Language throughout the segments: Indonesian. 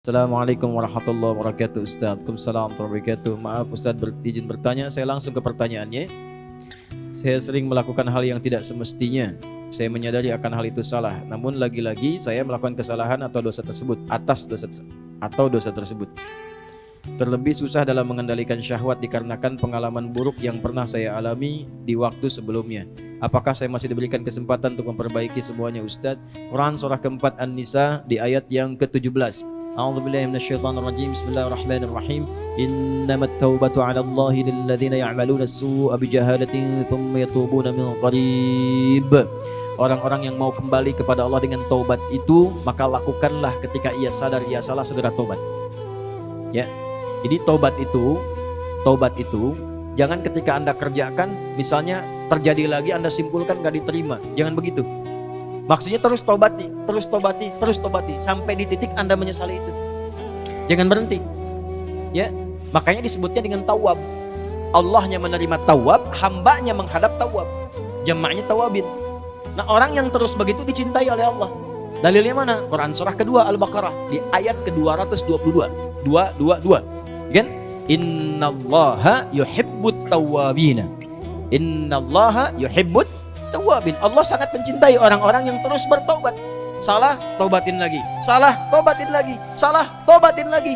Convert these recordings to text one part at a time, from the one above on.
Assalamualaikum warahmatullahi wabarakatuh Ustaz. Waalaikumsalam warahmatullahi wabarakatuh. Maaf Ustaz izin bertanya, saya langsung ke pertanyaannya. Saya sering melakukan hal yang tidak semestinya. Saya menyadari akan hal itu salah. Namun lagi-lagi saya melakukan kesalahan atau dosa tersebut dosa tersebut. Terlebih susah dalam mengendalikan syahwat dikarenakan pengalaman buruk yang pernah saya alami di waktu sebelumnya. Apakah saya masih diberikan kesempatan untuk memperbaiki semuanya Ustaz? Quran surah keempat An-Nisa di ayat yang ke-17. A'udzubillahi minasyaitonirrajim. Bismillahirrahmanirrahim. Innamat taubatu 'ala Allahi lilladzina ya'maluna as-su'a bijahalatin tsumma yatubuna min qarib. Orang-orang yang mau kembali kepada Allah dengan taubat itu, maka lakukanlah ketika ia sadar ia salah, segera taubat. Ya. Jadi taubat itu jangan ketika Anda kerjakan, misalnya terjadi lagi Anda simpulkan gak diterima. Jangan begitu. Maksudnya terus tobati sampai di titik Anda menyesali itu. Jangan berhenti. Ya, makanya disebutnya dengan tawab. Allahnya menerima tawab, hambanya menghadap tawab. Jamaknya tawabin. Nah, orang yang terus begitu dicintai oleh Allah. Dalilnya mana? Quran surah kedua Al-Baqarah di ayat ke-222. 222. Kan? Innallaha yuhibbut tawwabina. Innallaha yuhibbut tawabin. Allah sangat mencintai orang-orang yang terus bertobat. Salah, tobatin lagi. Salah, tobatin lagi. Salah, tobatin lagi.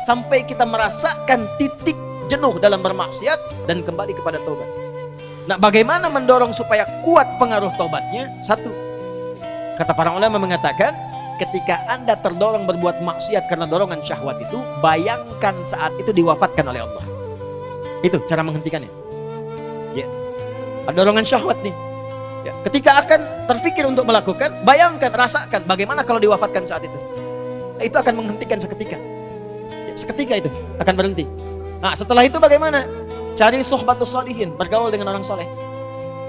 Sampai kita merasakan titik jenuh dalam bermaksiat dan kembali kepada tobat. Nah, bagaimana mendorong supaya kuat pengaruh tobatnya? Satu, kata para ulama mengatakan, ketika Anda terdorong berbuat maksiat karena dorongan syahwat itu, bayangkan saat itu diwafatkan oleh Allah. Itu cara menghentikannya. Ya. Ada dorongan syahwat nih. Ya, ketika akan terfikir untuk melakukan, bayangkan, rasakan bagaimana kalau diwafatkan saat itu. Nah, itu akan menghentikan seketika. Ya, seketika itu akan berhenti. Nah, setelah itu bagaimana? Cari suhbatus sholihin, bergaul dengan orang soleh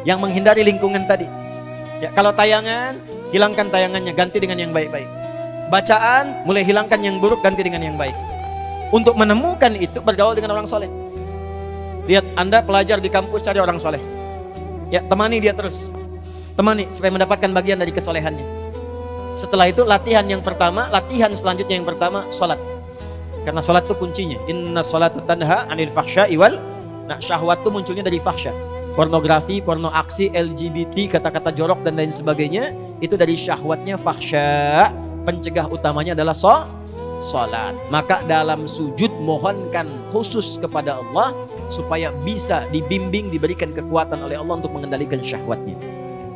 yang menghindari lingkungan tadi. Ya, kalau tayangan, hilangkan tayangannya, ganti dengan yang baik-baik. Bacaan, mulai hilangkan yang buruk, ganti dengan yang baik. Untuk menemukan itu, bergaul dengan orang soleh. Lihat, Anda pelajar di kampus, cari orang soleh. Ya, temani dia terus. Temani supaya mendapatkan bagian dari kesolehannya. Setelah itu latihan selanjutnya yang pertama salat. Karena salat itu kuncinya. Inna sholata tanha 'anil fahsya'i wal. Nah, syahwat itu munculnya dari fahsya. Pornografi, porno aksi, LGBT, kata-kata jorok dan lain sebagainya, itu dari syahwatnya fahsya. Pencegah utamanya adalah salat. Maka dalam sujud mohonkan khusus kepada Allah supaya bisa dibimbing, diberikan kekuatan oleh Allah untuk mengendalikan syahwatnya.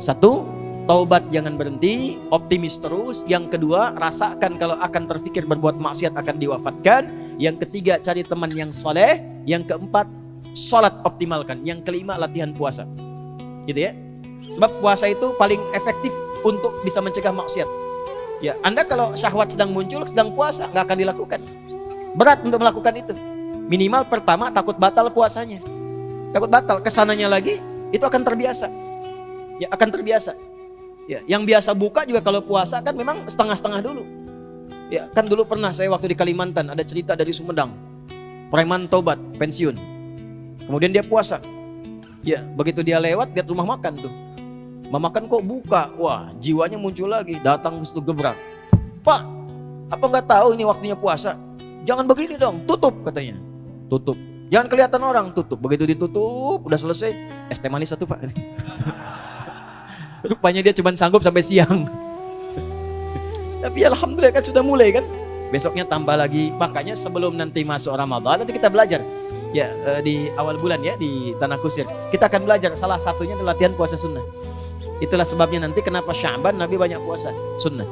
Satu, taubat jangan berhenti, optimis terus. Yang kedua, rasakan kalau akan terfikir berbuat maksiat akan diwafatkan. Yang ketiga, cari teman yang soleh. Yang keempat, sholat optimalkan. Yang kelima, latihan puasa. Gitu ya. Sebab puasa itu paling efektif untuk bisa mencegah maksiat. Ya, Anda kalau syahwat sedang muncul, sedang puasa, nggak akan dilakukan. Berat untuk melakukan itu. Minimal pertama takut batal puasanya. Takut batal, kesananya lagi, itu akan terbiasa. Ya, akan terbiasa. Ya, yang biasa buka juga kalau puasa kan memang setengah-setengah dulu. Ya, kan dulu pernah saya waktu di Kalimantan ada cerita dari Sumedang. Preman tobat, pensiun. Kemudian dia puasa. Ya, begitu dia lewat, lihat rumah makan tuh. Rumah makan kok buka. Wah, jiwanya muncul lagi, datang ke situ gebrak. Pak, apa nggak tahu ini waktunya puasa? Jangan begini dong, tutup katanya. Tutup. Jangan kelihatan orang, tutup. Begitu ditutup, udah selesai. Es teh manis satu, Pak. Rupanya dia cuma sanggup sampai siang. Tapi alhamdulillah kan sudah mulai kan. Besoknya tambah lagi. Makanya sebelum nanti masuk Ramadan, nanti kita belajar. Ya, di awal bulan ya, di Tanah Kusir. Kita akan belajar, salah satunya adalah latihan puasa sunnah. Itulah sebabnya nanti kenapa Sya'ban Nabi banyak puasa sunnah.